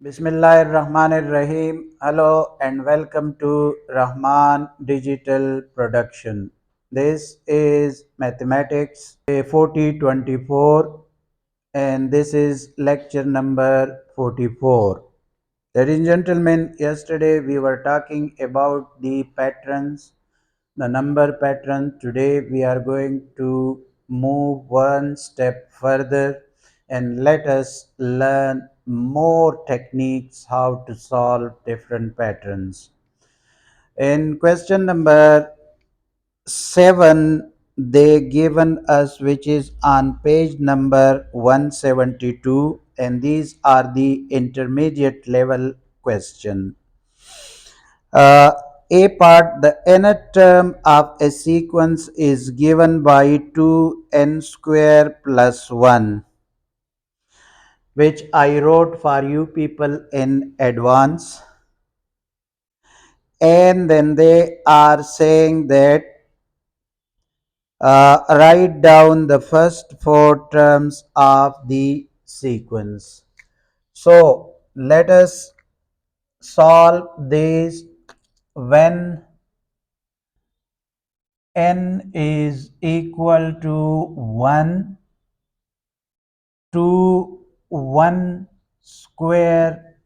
Bismillahirrahmanirrahim. Hello and welcome to Rahman Digital Production. This is Mathematics 4024 and this is lecture number 44. Ladies and gentlemen, yesterday we were talking about the patterns, the number pattern. Today we are going to move one step further and let us learn more techniques how to solve different patterns. In question number 7, they given us, which is on page number 172, and these are the intermediate level question. uh, A part, the nth term of a sequence is given by 2n square plus 1, which I wrote for you people in advance. And then they are saying that write down the first four terms of the sequence. So let us solve this. When n is equal to 1, 2 1 square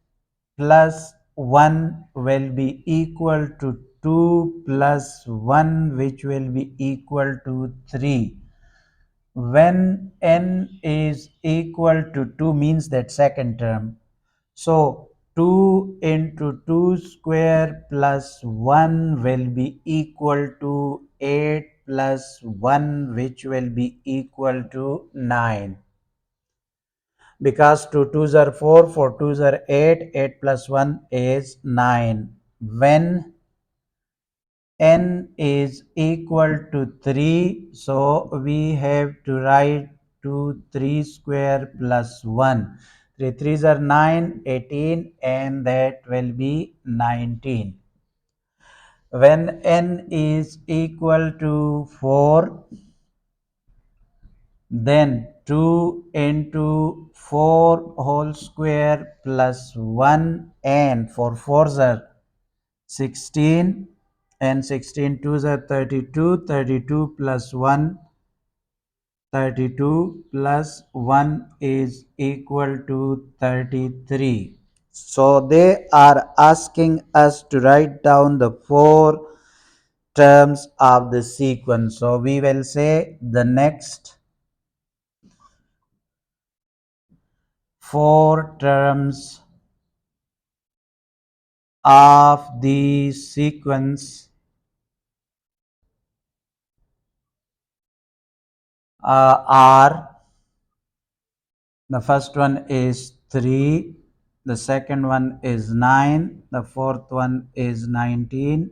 plus 1 will be equal to 2 plus 1, which will be equal to 3. When n is equal to 2 means that second term. So 2 into 2 square plus 1 will be equal to 8 plus 1, which will be equal to 9. Because 2 twos are 4, 4 twos are 8, 8 plus 1 is 9. When n is equal to 3, so we have to write 2 3 square plus 1. 3 threes are 9, 18, and that will be 19. When n is equal to 4, then 2 into 4 whole square plus 1, and 4 fours are 16, and 16 twos are 32, 32 plus 1, 32 plus 1 is equal to 33. So they are asking us to write down the four terms of the sequence. So we will say the next four terms of the sequence are, the first one is 3, the second one is 9, the fourth one is 19,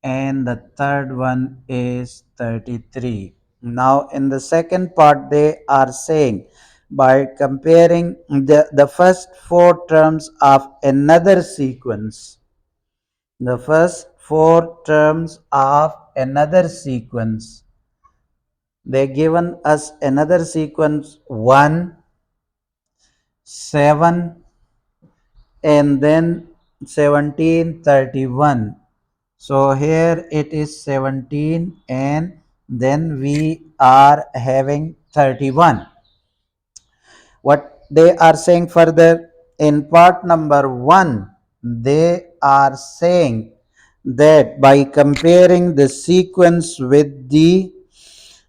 and the third one is 33. Now in the second part they are saying, by comparing the first four terms of another sequence, the first four terms of another sequence, they given us another sequence 1, 7, and then 17, 31. So here it is 17, and then we are having 31. What they are saying further in part number 1, they are saying that by comparing the sequence with the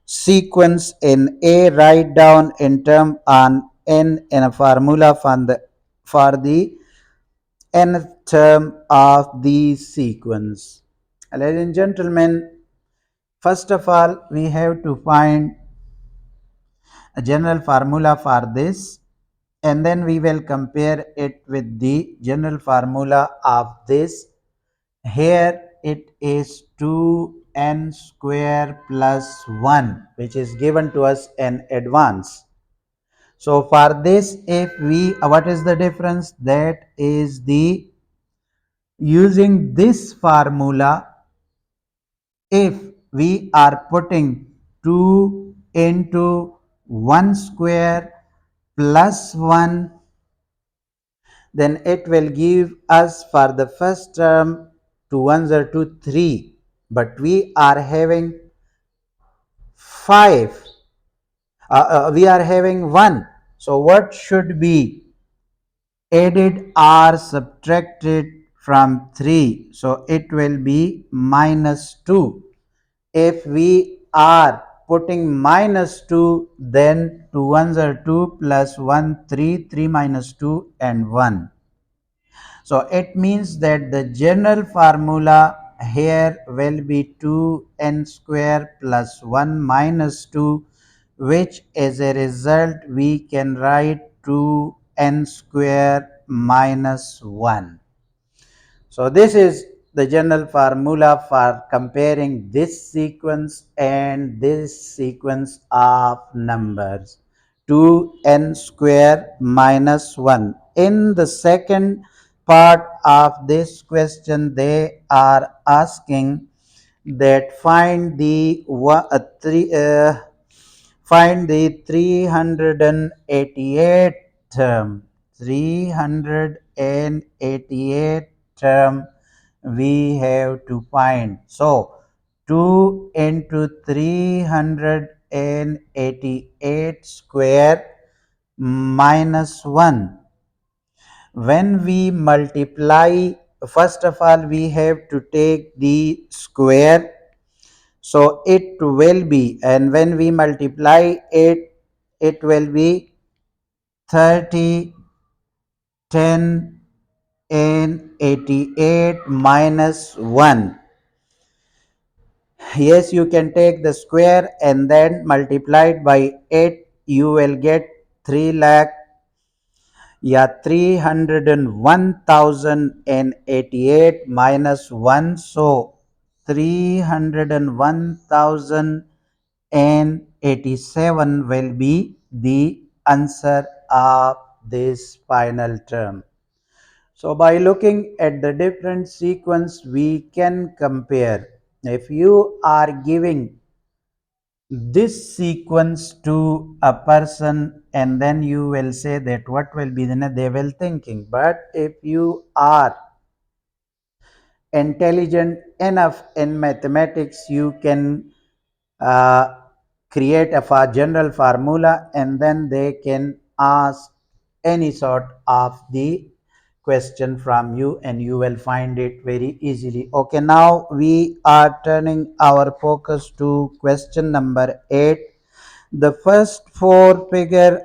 sequence in A, write down in term on n in a formula for the nth term of the sequence. Ladies and gentlemen, first of all, we have to find a general formula for this, and then we will compare it with the general formula of this. Here it is 2n square plus 1, which is given to us in advance. So for this, if we, what is the difference? That is the, using this formula, if we are putting 2 into 1 square plus 1, then it will give us for the first term 2 ones are 2 3, but we are having 5, we are having 1. So what should be added or subtracted from 3? So it will be minus 2. If we are putting minus 2, then 2 ones are 2 plus 1 3, 3 minus 2 and 1. So it means that the general formula here will be 2n square plus 1 minus 2, which as a result we can write 2n square minus 1. So this is the general formula for comparing this sequence and this sequence of numbers. 2n square minus 1. In the second part of this question, they are asking that find the 388 term. 388 term we have to find. So 2 into 388 square minus 1. When we multiply, first of all we have to take the square, so it will be, and when we multiply it, it will be 30, 10 and 88 minus 1. Yes, you can take the square and then multiply it by 8. You will get 3 lakh, yeah, 301,088 minus 1. So 301,087 will be the answer of this final term. So by looking at the different sequence, we can compare. If you are giving this sequence to a person and then you will say that what will be the they will thinking. But if you are intelligent enough in mathematics, you can uh, create a general formula and then they can ask any sort of the question from you and you will find it very easily. Okay, now we are turning our focus to question number 8. The first four figures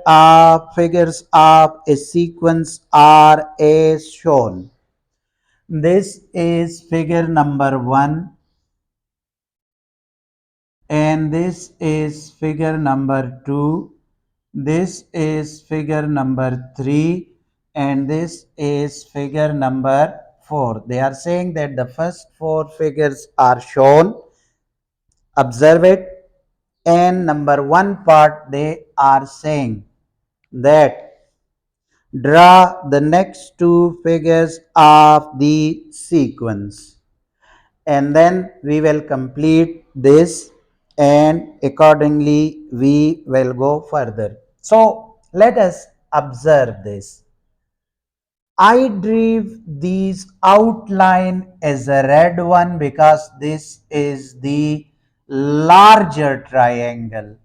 of a sequence are as shown. This is figure number 1 and this is figure number 2. This is figure number 3 and this is figure number 4. They are saying that the first four figures are shown. Observe it. And number 1 part they are saying that draw the next two figures of the sequence, and then we will complete this and accordingly we will go further. So let us observe this. I drew these outline as a red one because this is the larger triangle,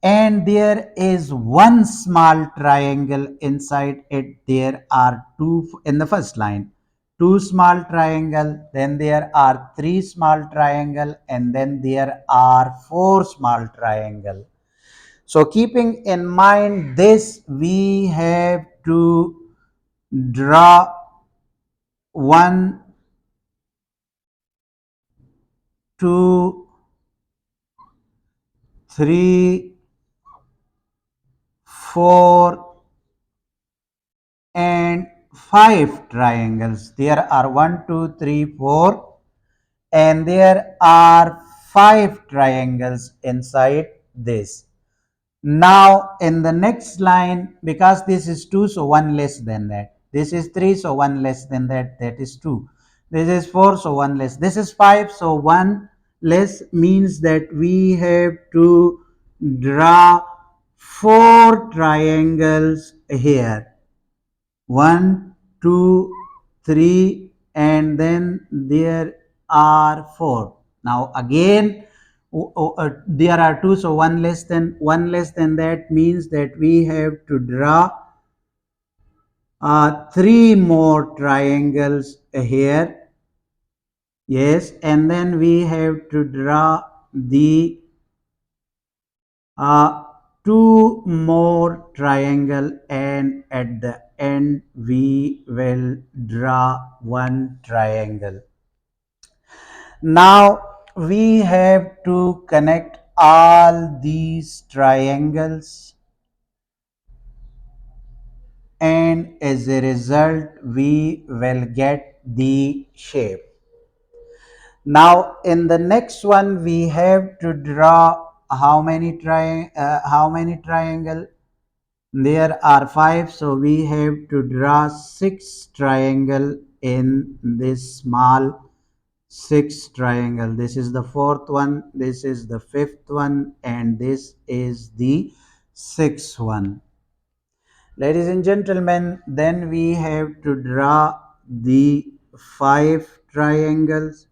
and there is one small triangle inside it. There are two in the first line, two small triangle, then there are three small triangle, and then there are four small triangle. So keeping in mind this, we have to draw one, two, three, four, and 5 triangles. There are 1, 2, 3, 4, and there are 5 triangles inside this. Now in the next line, because this is 2, so 1 less than that. This is 3, so 1 less than that, that is 2. This is 4, so 1 less. This is 5, so 1 less means that we have to draw 4 triangles here. 1, 2, 3, and then there are 4. Now again, there are 2, so one less than that means that we have to draw 3 more triangles here. Yes, and then we have to draw the uh, 2 more triangle, and at the end we will draw 1 triangle. Now we have to connect all these triangles, and as a result we will get the shape. Now in the next one we have to draw how many triangle? There are 5, so we have to draw 6 triangle in this small 6 triangle. This is the fourth one, this is the fifth one, and this is the sixth one. Ladies and gentlemen, then we have to draw the 5 triangles,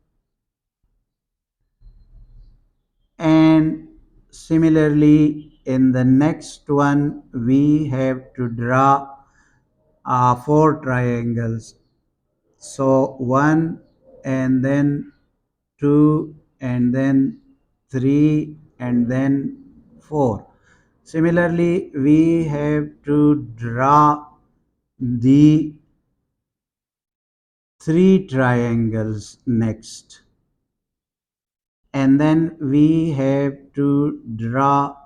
and similarly in the next one we have to draw 4 triangles. So 1, and then 2, and then 3, and then 4. Similarly, we have to draw the 3 triangles next, and then we have to draw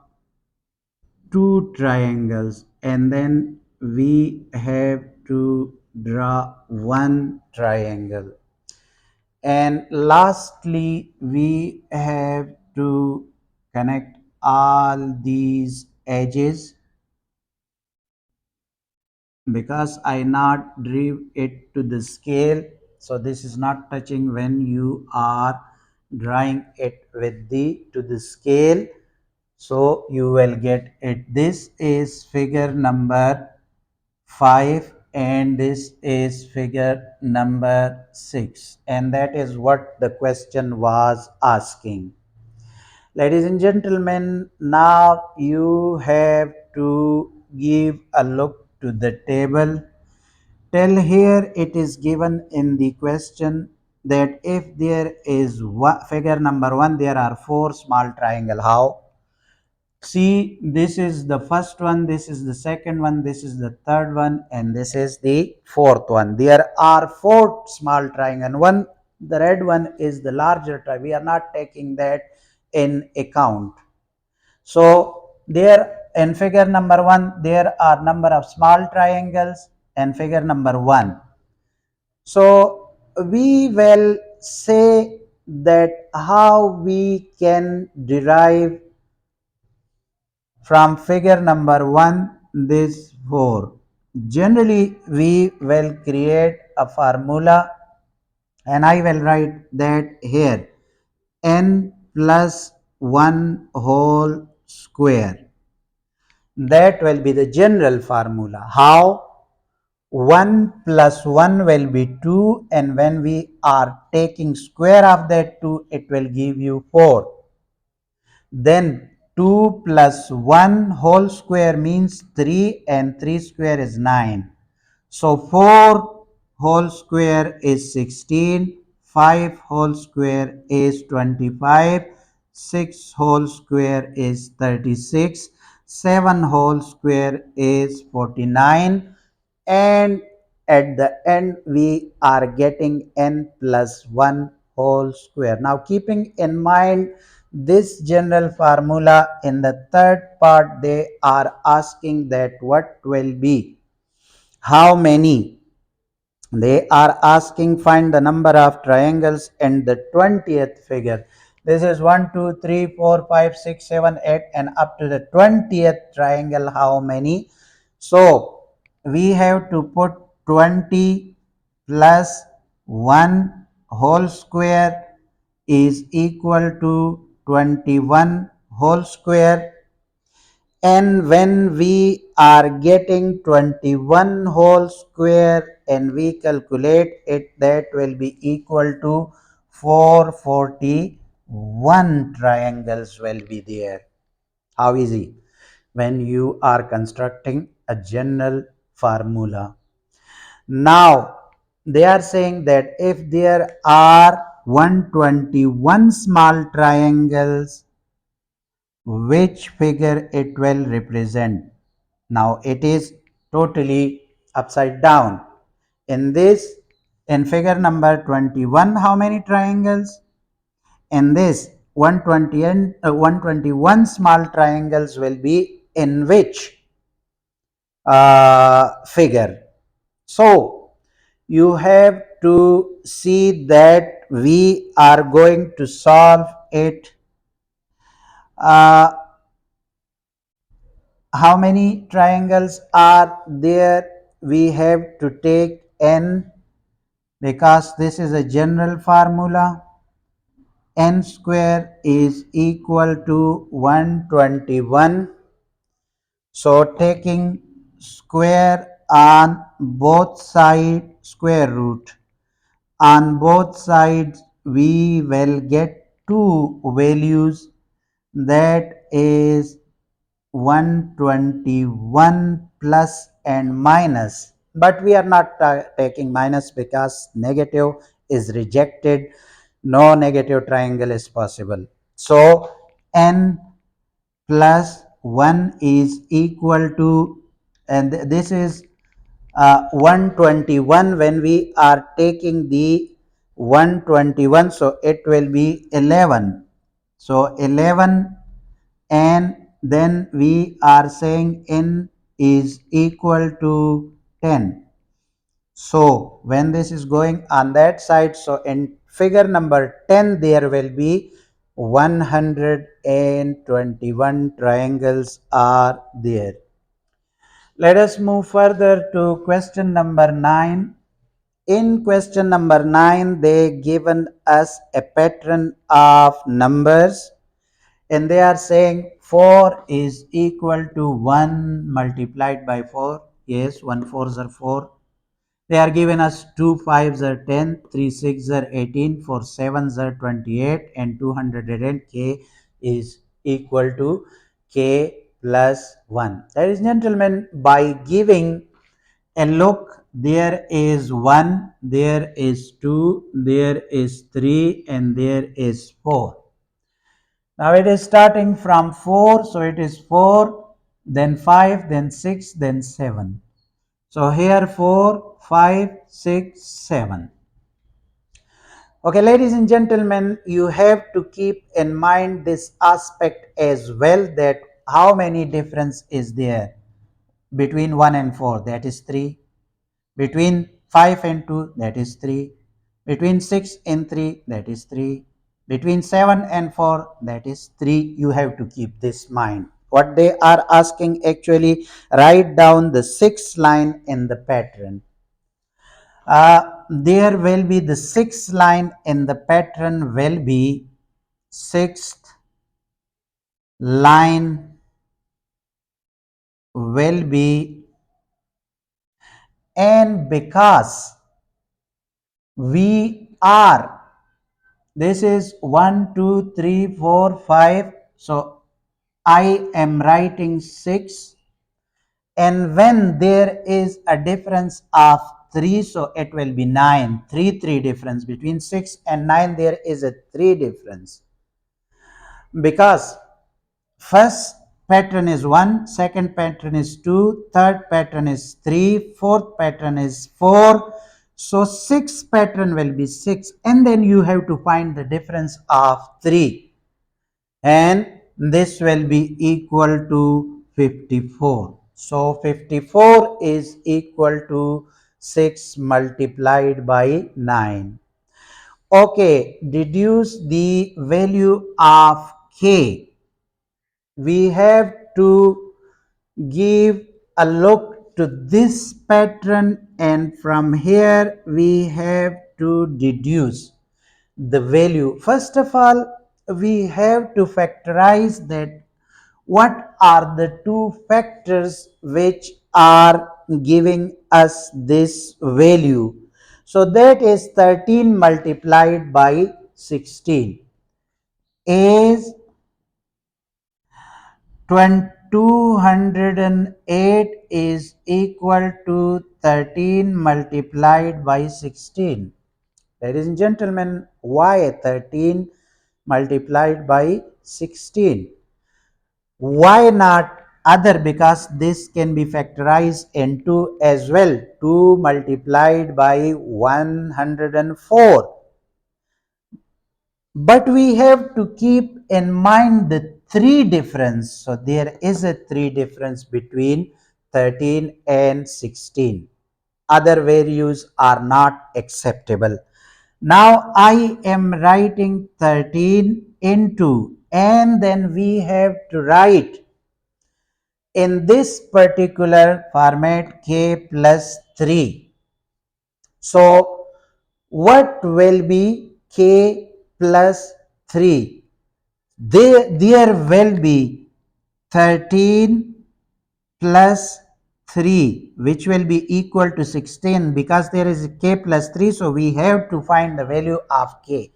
2 triangles, and then we have to draw 1 triangle, and lastly we have to connect all these edges. Because I not drew it to the scale, so this is not touching when you are drawing it with the to the scale, so you will get it. This is figure number 5, and this is figure number 6, and that is what the question was asking. Ladies and gentlemen, now you have to give a look to the table. Tell here it is given in the question that if there is figure number 1, there are 4 small triangle. How? See, this is the first one, this is the second one, this is the third one, and this is the fourth one. There are 4 small triangle. One, the red one is the larger triangle. We are not taking that in account. So there in figure number 1, there are number of small triangles, and figure number 1. So we will say that how we can derive from figure number 1 this 4. Generally we will create a formula, and I will write that here: n plus 1 whole square. That will be the general formula. How? 1 plus 1 will be 2, and when we are taking square of that 2, it will give you 4. Then 2 plus 1 whole square means 3, and 3 square is 9. So 4 whole square is 16, 5 whole square is 25, 6 whole square is 36, 7 whole square is 49, and at the end we are getting n plus 1 whole square. Now keeping in mind this general formula, in the third part they are asking that what will be, how many, they are asking find the number of triangles in the 20th figure. This is 1, 2, 3, 4, 5, 6, 7, 8, and up to the 20th triangle how many. So we have to put 20 plus 1 whole square is equal to 21 whole square, and when we are getting 21 whole square and we calculate it, that will be equal to 441 triangles will be there. How easy when you are constructing a general formula. Now they are saying that if there are 121 small triangles, which figure it will represent? Now it is totally upside down. In this, in figure number 21, how many triangles? In this 120 and 121 small triangles will be in which figure? So you have to see that we are going to solve it. How many triangles are there? We have to take n, because this is a general formula. N square is equal to 121. So taking square on both sides, square root on both sides, we will get two values, that is 121 plus and minus, but we are not taking minus because negative is rejected. No negative triangle is possible. So n plus 1 is equal to, and this is 121. When we are taking the 121, so it will be 11. So 11, and then we are saying n is equal to 10. So when this is going on that side, so in figure number 10 there will be 121 triangles are there. Let us move further to question number 9. In question number 9, they given us a pattern of numbers, and they are saying 4 is equal to 1 multiplied by 4. Yes, 1 4s are 4. They are given us 2 5s are 10, 3 6s are 18, 4 7s are 28, and 200 k is equal to k plus 1. Ladies and gentlemen, by giving a look, there is 1, there is 2, there is 3, and there is 4. Now it is starting from 4, so it is 4, then 5, then 6, then 7. So here 4, 5, 6, 7. Okay, ladies and gentlemen, you have to keep in mind this aspect as well, that how many difference is there between 1 and 4, that is 3. Between 5 and 2, that is 3. Between 6 and 3, that is 3. Between 7 and 4, that is 3. You have to keep this mind. What they are asking, actually write down the sixth line in the pattern. There will be the sixth line in the pattern will be sixth line will be, and because we are, this is 1 2 3 4 5, so I am writing 6, and when there is a difference of 3, so it will be 9. 3 difference between 6 and 9, there is a 3 difference, because first pattern is 1, second pattern is 2, third pattern is 3, fourth pattern is 4. So sixth pattern will be 6, and then you have to find the difference of 3, and this will be equal to 54. So 54 is equal to 6 multiplied by 9. Okay, deduce the value of k. We have to give a look to this pattern, and from here we have to deduce the value. First of all, we have to factorize that what are the two factors which are giving us this value? So that is 13 multiplied by 16 is 208 is equal to 13 multiplied by 16. Ladies and gentlemen, why 13 multiplied by 16? Why not other? Because this can be factorized into as well. 2 multiplied by 104. But we have to keep in mind the 3 difference. So there is a 3 difference between 13 and 16. Other values are not acceptable. Now I am writing 13 into, and then we have to write in this particular format k plus 3. So what will be k plus 3? There will be 13 plus 3, which will be equal to 16, because there is k plus 3, so we have to find the value of k.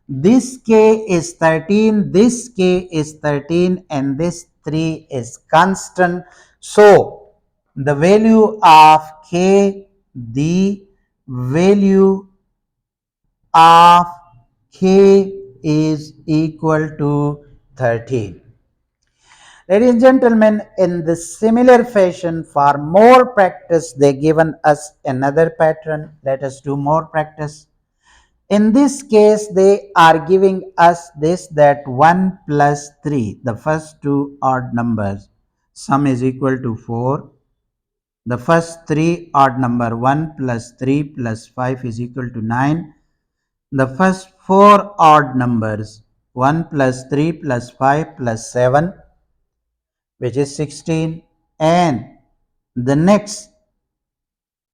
This k is 13, this k is 13, and this 3 is constant. So the value of k, the value of k is equal to 13. Ladies and gentlemen, in the similar fashion, for more practice, they given us another pattern. Let us do more practice. In this case, they are giving us this, that 1 plus 3, the first two odd numbers, sum is equal to 4. The first three odd number, 1 plus 3 plus 5 is equal to 9. The first four odd numbers, 1 plus 3 plus 5 plus 7, which is 16, and the next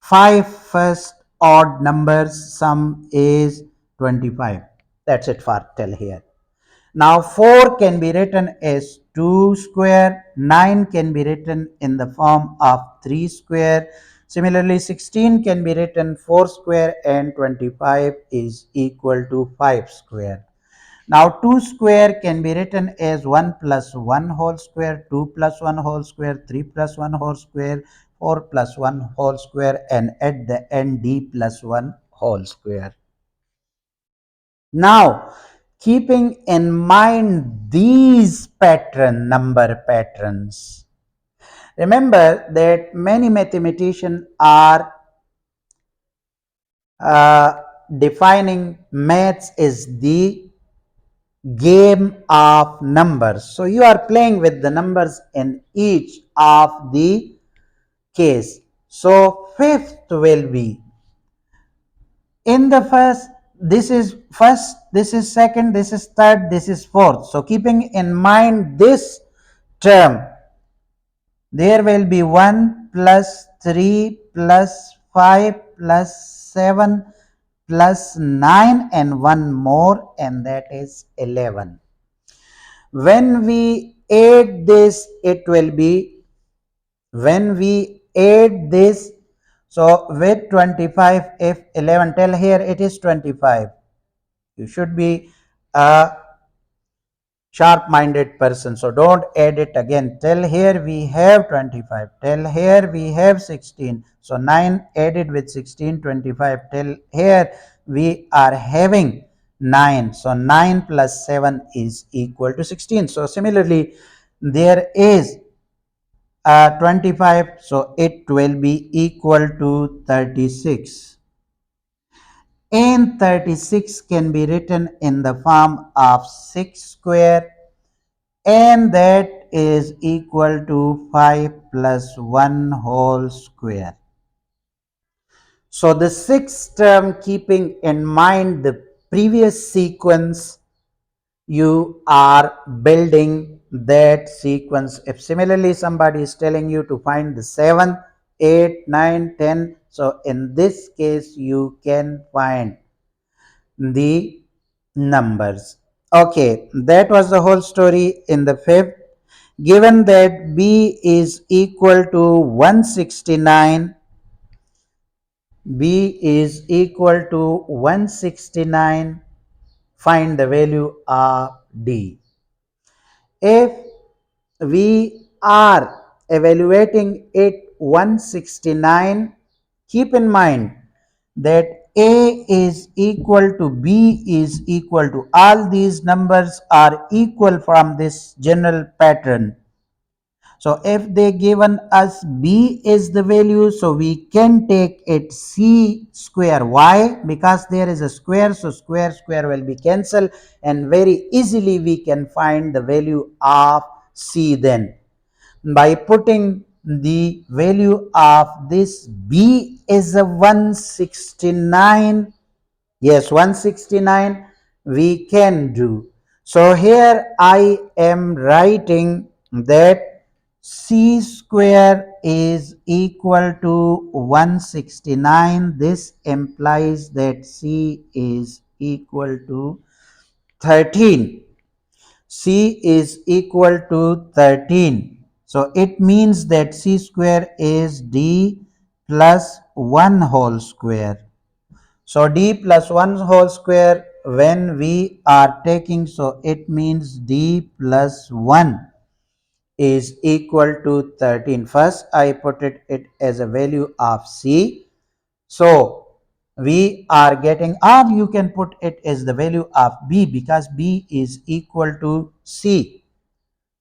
five first odd numbers sum is 25. That's it for till here. Now 4 can be written as 2 square, 9 can be written in the form of 3 square. Similarly, 16 can be written 4 square, and 25 is equal to 5 square. Now 2 square can be written as 1 plus 1 whole square, 2 plus 1 whole square, 3 plus 1 whole square, 4 plus 1 whole square, and at the end d plus 1 whole square. Now, keeping in mind these number patterns, remember that many mathematicians are defining maths is the game of numbers. So you are playing with the numbers in each of the case. So fifth will be in the first, this is first, this is second, this is third, this is fourth. So keeping in mind this term, there will be 1 plus 3 plus 5 plus 7 plus 9 and one more, and that is 11. When we add this, it will be, when we add this, so with 25, if 11, tell here it is 25. You should be a sharp minded person, so don't add it again. Tell here we have 25, tell here we have 16, so 9 added with 16, 25. Tell here we are having 9, so 9 plus 7 is equal to 16. So similarly, there is 25, so it will be equal to 36. And 36 can be written in the form of 6 square, and that is equal to 5 plus 1 whole square. So the sixth term, keeping in mind the previous sequence, you are building that sequence. If similarly somebody is telling you to find the 7, 8, 9, 10, so in this case you can find the numbers. Okay, that was the whole story in the fifth. Given that B is equal to 169, B is equal to 169, find the value of D. If we are evaluating it 169, keep in mind that A is equal to B is equal to, all these numbers are equal from this general pattern. So if they given us B is the value, so we can take it C square. Why? Because there is a square, so square will be cancelled, and very easily we can find the value of C then. By putting the value of this B is a 169. Yes, 169 we can do. So here I am writing that C square is equal to 169. This implies that C is equal to 13. C is equal to 13. So it means that C square is D plus 1 whole square. So D plus 1 whole square when we are taking, so it means D plus 1 is equal to 13. First I put it as a value of C. So we are getting, or you can put it as the value of B because B is equal to C.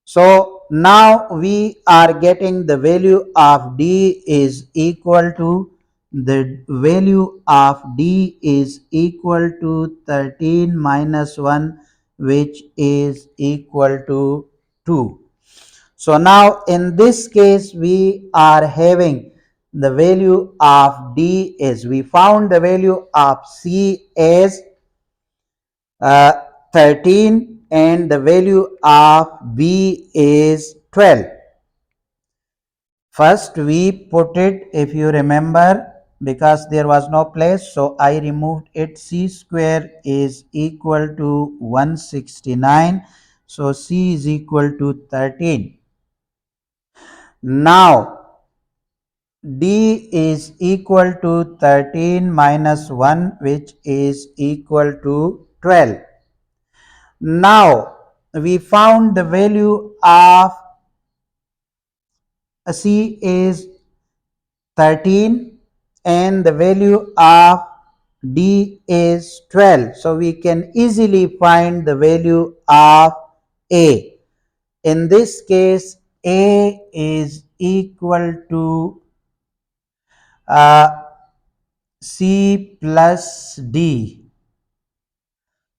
So now we are getting the value of D is equal to, the value of D is equal to 13 minus 1, which is equal to 2. So now in this case we are having the value of D is, we found the value of C as uh, 13 and the value of B is 12. First we put it, if you remember, because there was no place, so I removed it. C square is equal to 169, so C is equal to 13. Now D is equal to 13 minus 1, which is equal to 12. Now we found the value of C is 13 and the value of D is 12. So we can easily find the value of A. In this case, A is equal to C plus D.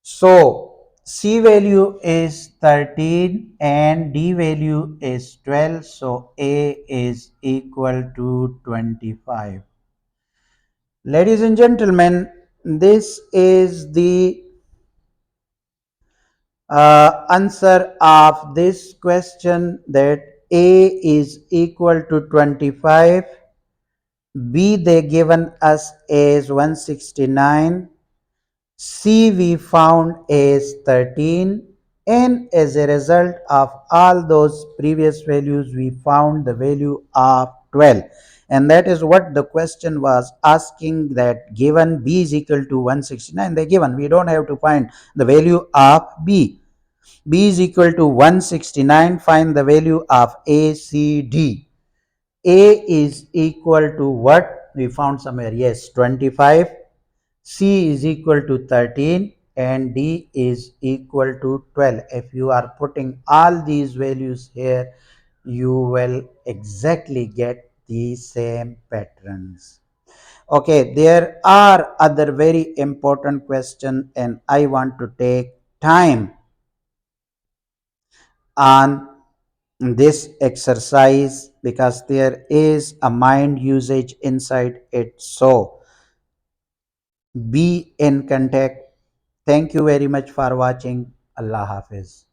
So C value is 13 and D value is 12. So A is equal to 25. Ladies and gentlemen, this is the answer of this question, that A is equal to 25, B they given us as 169, C we found as 13, and as a result of all those previous values we found the value of 12. And that is what the question was asking, that given B is equal to 169, they given, we don't have to find the value of B. B is equal to 169, find the value of A, C, D. A is equal to what? We found somewhere, yes, 25. C is equal to 13 and D is equal to 12. If you are putting all these values here, you will exactly get the same patterns. Okay, there are other very important questions and I want to take time on this exercise because there is a mind usage inside it. So be in contact. Thank you very much for watching. Allah Hafiz.